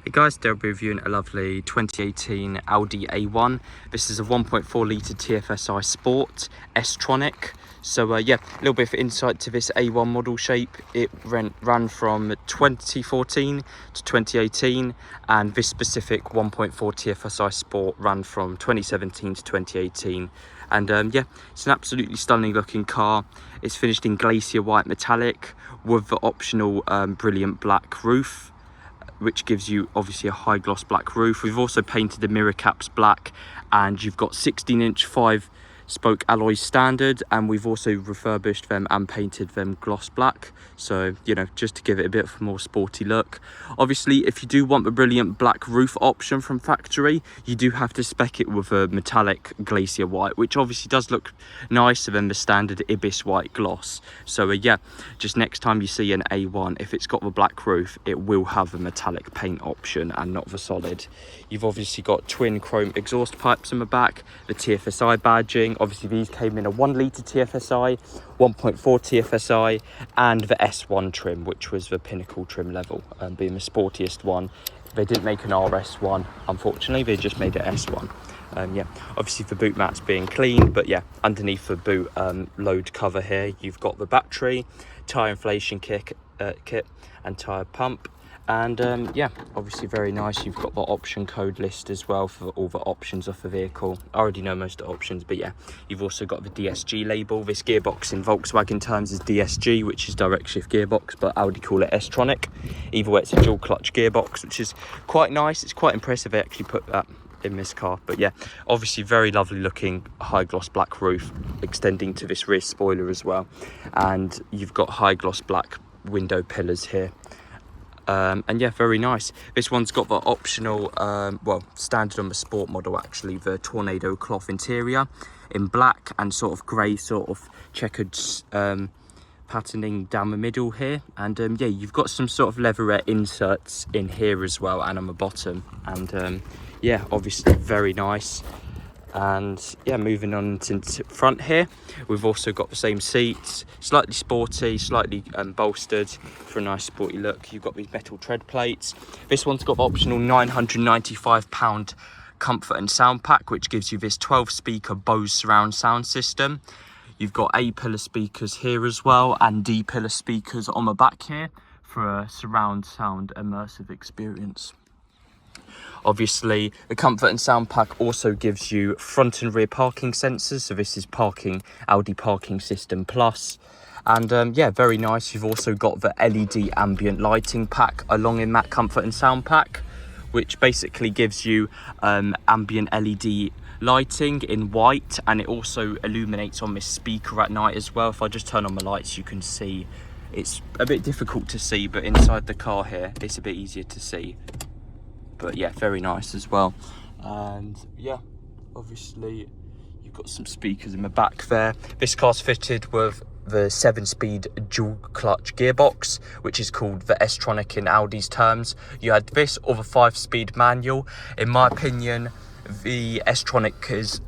Hey guys, today I'll be reviewing a lovely 2018 Audi A1. This is a 1.4 litre TFSI Sport S-Tronic. So yeah, a little bit of insight to this A1 model shape. It ran from 2014 to 2018, and this specific 1.4 TFSI Sport ran from 2017 to 2018. And yeah, it's an absolutely stunning looking car. It's finished in glacier white metallic with the optional brilliant black roof, which gives you obviously a high gloss black roof. We've also painted the mirror caps black, and you've got 16-inch 5-spoke alloys standard, and we've also refurbished them and painted them gloss black, so you know, just to give it a bit of a more sporty look. Obviously, if you do want the brilliant black roof option from factory, you do have to spec it with a metallic glacier white, which obviously does look nicer than the standard ibis white gloss. So yeah, just next time you see an A1, if it's got the black roof, it will have a metallic paint option and not the solid. You've obviously got twin chrome exhaust pipes on the back, the TFSI badging. Obviously these came in a 1 litre TFSI, 1.4 TFSI, and the S1 trim, which was the pinnacle trim level, being the sportiest one. They didn't make an RS one, unfortunately, they just made an S1. Yeah, obviously the boot mat's being clean, but yeah, underneath the boot load cover here, you've got the battery, tyre inflation kit and tyre pump. And yeah, obviously very nice. You've got the option code list as well for all the options of the vehicle. I already know most of the options, but yeah, you've also got the DSG label. This gearbox in Volkswagen terms is DSG, which is direct shift gearbox, but Audi call it S-Tronic. Either way, it's a dual clutch gearbox, which is quite nice. It's quite impressive they actually put that in this car. But yeah, obviously very lovely looking high gloss black roof extending to this rear spoiler as well. And you've got high gloss black window pillars here. And yeah, very nice. This one's got the optional, well, standard on the sport model actually, the tornado cloth interior in black and sort of grey sort of checkered patterning down the middle here. And yeah, you've got some sort of leatherette inserts in here as well and on the bottom. And yeah, obviously very nice. And yeah, moving on to front here, we've also got the same seats, slightly sporty, slightly bolstered for a nice sporty look. You've got these metal tread plates. This one's got the optional £995 comfort and sound pack, which gives you this 12-speaker Bose surround sound system. You've got A-pillar speakers here as well, and D-pillar speakers on the back here for a surround sound immersive experience. Obviously, the comfort and sound pack also gives you front and rear parking sensors. So this is Audi Parking System Plus. And yeah, very nice. You've also got the LED ambient lighting pack along in that comfort and sound pack, which basically gives you ambient LED lighting in white, and it also illuminates on this speaker at night as well. If I just turn on the lights, you can see it's a bit difficult to see, but inside the car here, it's a bit easier to see. But yeah, very nice as well. And yeah, obviously you've got some speakers in the back there. This car's fitted with the 7-speed dual clutch gearbox, which is called the S-Tronic in Audi's terms. You had this or the 5-speed manual. In my opinion, the S-Tronic is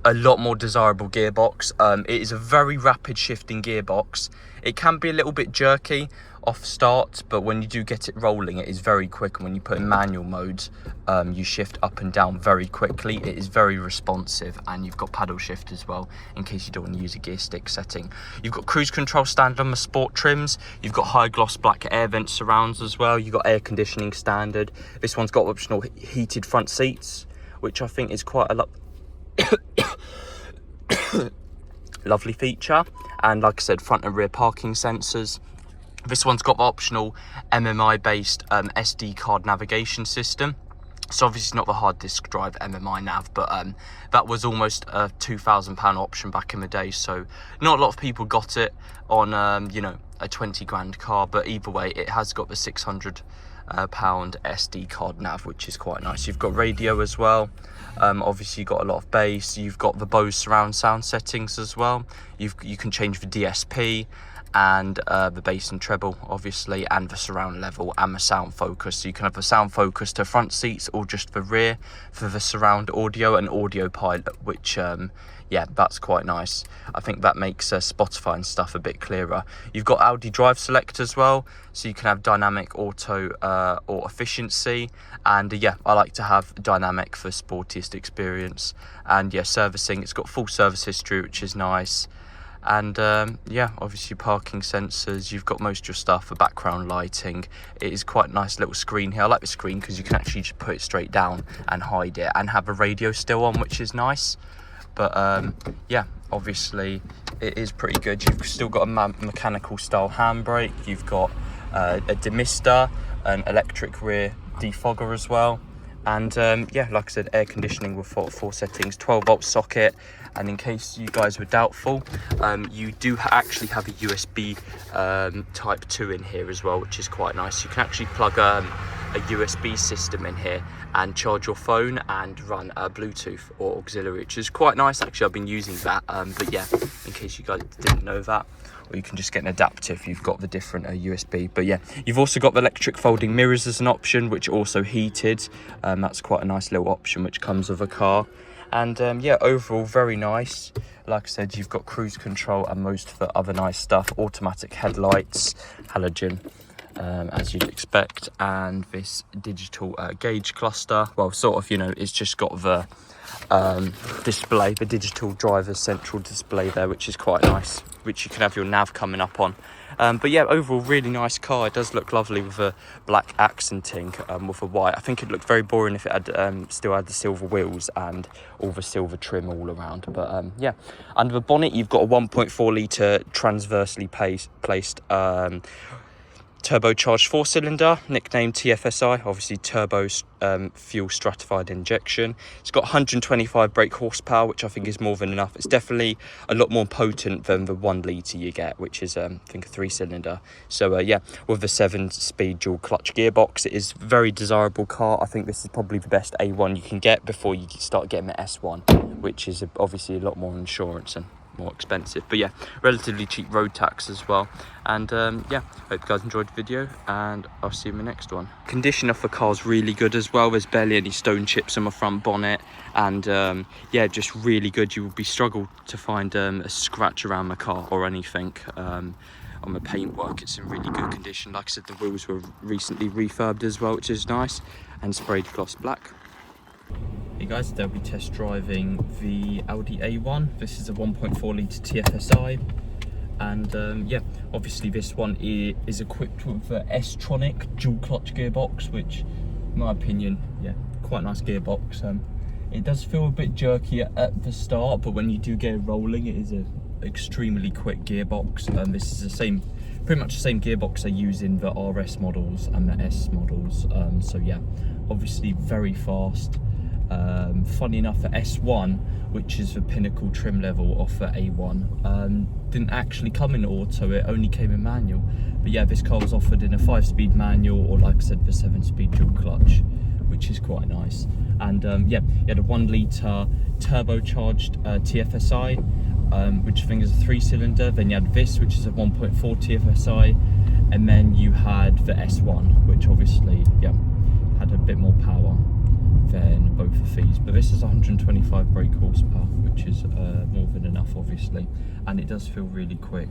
a lot more desirable gearbox. It is a very rapid shifting gearbox. It can be a little bit jerky off start, but when you do get it rolling, it is very quick. And when you put in manual mode, you shift up and down very quickly. It is very responsive, and you've got paddle shift as well in case you don't want to use a gear stick setting. You've got cruise control standard on the sport trims. You've got high gloss black air vent surrounds as well. You've got air conditioning standard. This one's got optional heated front seats, which I think is quite a lot lovely feature. And like I said, front and rear parking sensors. This one's got the optional MMI based SD card navigation system. So obviously it's not the hard disk drive MMI nav, but that was almost a £2,000 option back in the day. So not a lot of people got it on you know, a 20 grand car, but either way, it has got the £600 SD card nav, which is quite nice. You've got radio as well. Obviously you've got a lot of bass. You've got the Bose surround sound settings as well. You can change the DSP, and the bass and treble obviously, and the surround level and the sound focus. So you can have the sound focus to front seats or just the rear for the surround audio and audio pilot, which yeah, that's quite nice. I think that makes Spotify and stuff a bit clearer. You've got Audi Drive Select as well, so you can have dynamic, auto or efficiency, and yeah, I like to have dynamic for sportiest experience. And yeah, servicing, it's got full service history, which is nice. And yeah, obviously parking sensors, you've got most of your stuff for background lighting. It is quite a nice little screen here. I like the screen because you can actually just put it straight down and hide it and have a radio still on, which is nice. But yeah, obviously it is pretty good. You've still got a mechanical style handbrake. You've got a demister, an electric rear defogger as well. And yeah, like I said, air conditioning with four settings, 12-volt socket. And in case you guys were doubtful, you do actually have a USB type 2 in here as well, which is quite nice. You can actually plug a USB system in here and charge your phone and run Bluetooth or auxiliary, which is quite nice. Actually, I've been using that, but yeah, in case you guys didn't know that. Or you can just get an adapter if you've got the different USB. But yeah, you've also got the electric folding mirrors as an option, which are also heated. That's quite a nice little option which comes with a car. And yeah, overall very nice. Like I said, you've got cruise control and most of the other nice stuff. Automatic headlights, halogen, as you'd expect, and this digital gauge cluster. Well, sort of, you know, it's just got the display, the digital driver's central display there, which is quite nice, which you can have your nav coming up on. But yeah, overall really nice car. It does look lovely with a black accenting with a white. I think it'd look very boring if it had still had the silver wheels and all the silver trim all around. But yeah, under the bonnet you've got a 1.4 litre transversely placed turbocharged 4-cylinder, nicknamed TFSI, obviously turbo fuel stratified injection. It's got 125 brake horsepower, which I think is more than enough. It's definitely a lot more potent than the 1 litre you get, which is I think a 3-cylinder. So yeah, with the 7-speed dual clutch gearbox, it is a very desirable car. I think this is probably the best A1 you can get before you start getting the S1, which is obviously a lot more insurance and more expensive. But yeah, relatively cheap road tax as well. And yeah, hope you guys enjoyed the video, and I'll see you in the next one. Condition of the car's really good as well. There's barely any stone chips on the front bonnet, and yeah, just really good. You will be struggle to find a scratch around the car or anything. On the paintwork, it's in really good condition. Like I said, the wheels were recently refurbed as well, which is nice, and sprayed gloss black. Hey guys, today we'll be test driving the Audi A1. This is a 1.4 litre TFSI, and yeah, obviously this one is equipped with the S-Tronic dual clutch gearbox, which in my opinion, yeah, quite nice gearbox. It does feel a bit jerky at the start, but when you do get it rolling, it is an extremely quick gearbox. This is the same, pretty much the same gearbox they use in the RS models and the S models. So yeah, obviously very fast. Funny enough, the S1, which is the pinnacle trim level of the A1, didn't actually come in auto, it only came in manual. But yeah, this car was offered in a 5-speed manual, or like I said, the 7-speed dual clutch, which is quite nice. And yeah, you had a 1 litre turbocharged TFSI, which I think is a 3-cylinder. Then you had this, which is a 1.4 TFSI, and then you had the S1, which obviously, yeah, had a bit more power than both of these. But this is 125 brake horsepower, which is more than enough, obviously, and it does feel really quick.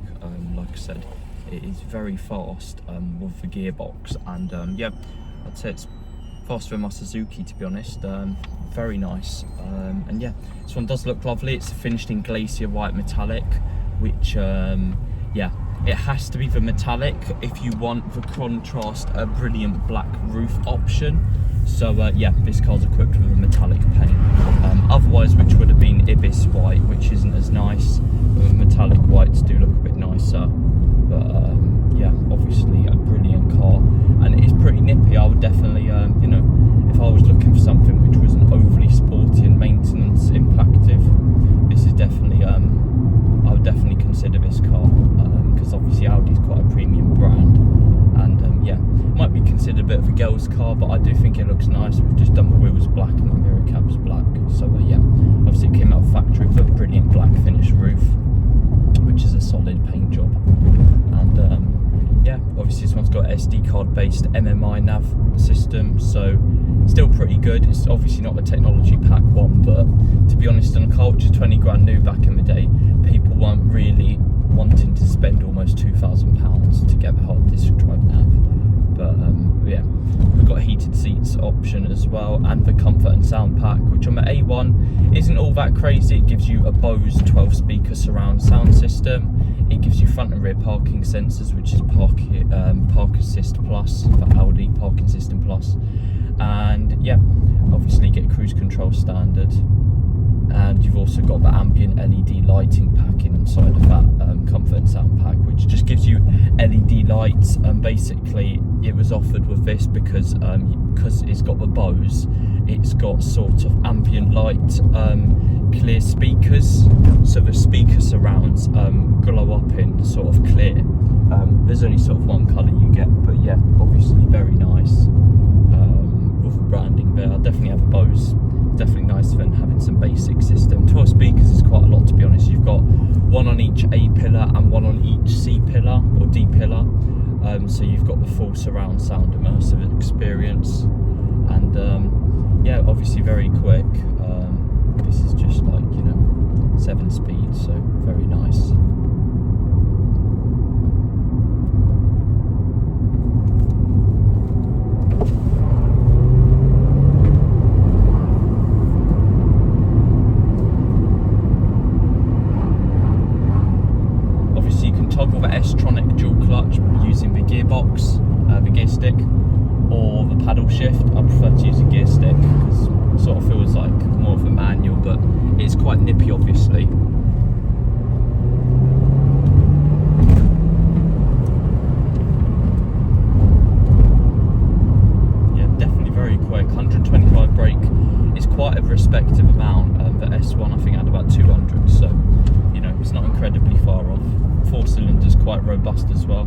Like I said, it is very fast with the gearbox, and yeah, I'd say it's faster than my Suzuki, to be honest. Very nice. And yeah, this one does look lovely. It's finished in glacier white metallic, which yeah, it has to be the metallic if you want the contrast a brilliant black roof option. So yeah, this car's equipped with a metallic paint. Otherwise, which would have been Ibis white, which isn't as nice. Metallic whites do look a bit nicer, but yeah, obviously a brilliant car, and it is pretty nippy. I would definitely, you know, if I was looking for something which wasn't overly sporty and maintenance impactive, this is definitely, I would definitely consider this car, because obviously Audi's quite a premium brand, and yeah, might be considered a bit of a girl's car, but I do think it looks nice. We've just done the wheels black and the mirror caps black, so yeah, obviously it came out factory with a brilliant black finish roof, which is a solid paint job. yeah, obviously this one's got SD card based MMI nav system, so still pretty good. It's obviously not the technology pack one, but to be honest, on a car which is 20 grand new back in the day, people weren't really wanting to spend almost £2,000 to get the hard disk drive nav. But yeah, we've got a heated seats option as well, and the comfort and sound pack, which on the A1 isn't all that crazy. It gives you a Bose 12 speaker surround sound system. It gives you front and rear parking sensors, which is Park Assist Plus for Audi, Parking System Plus. And yeah, obviously you get cruise control standard. And you've also got the ambient LED lighting pack inside of that comfort and sound pack, which just gives you LED lights. Basically, it was offered with this because it's got the Bose, it's got sort of ambient light, clear speakers, so the speaker surrounds glow up in sort of clear. There's only sort of one colour you get, but yeah, obviously very nice with the branding there. I'll definitely have a Bose. Definitely nice than having some basic system. 12 speakers is quite a lot, to be honest. You've got one on each A pillar and one on each C pillar or D pillar, so you've got the full surround sound immersive experience. And yeah, obviously very quick. This is just like, you know, 7 speed, so very nice. Toggle the S-Tronic dual clutch using the gearbox, the gear stick, or the paddle shift. I prefer to use a gear stick because it sort of feels like more of a manual, but it's quite nippy, obviously. Yeah, definitely very quick. 125 brake is quite a respective amount. The S1 I think had about 200, so you know, it's not incredibly far off. 4 cylinders, quite robust as well.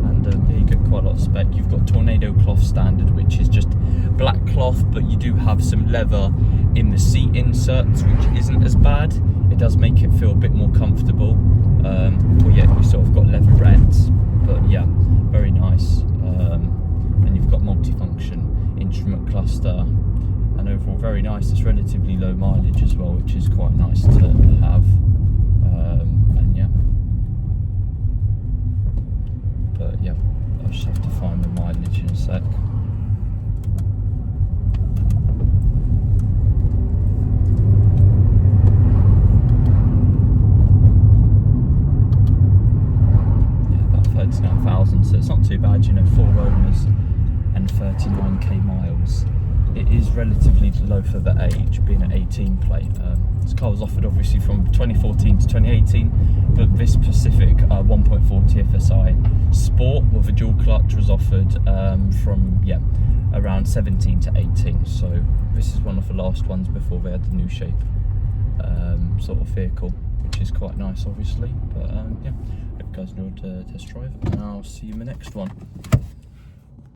And yeah, you get quite a lot of spec. You've got Tornado cloth standard, which is just black cloth, but you do have some leather in the seat inserts, which isn't as bad. It does make it feel a bit more comfortable. Well, yeah, you sort of got leatherettes, but yeah, very nice. And you've got multifunction instrument cluster. And overall very nice. It's relatively low mileage as well, which is quite nice to have. And yeah, but yeah, I'll just have to find the mileage in a sec. Yeah, about 39,000, so it's not too bad, you know, 4 owners and 39k miles. It is relatively low for the age, being an 18 plate. This car was offered obviously from 2014 to 2018, but this specific 1.4 TFSI Sport with a dual clutch was offered from, yeah, around 17 to 18. So this is one of the last ones before they had the new shape sort of vehicle, which is quite nice obviously. But yeah, hope you guys enjoyed the test drive, and I'll see you in the next one.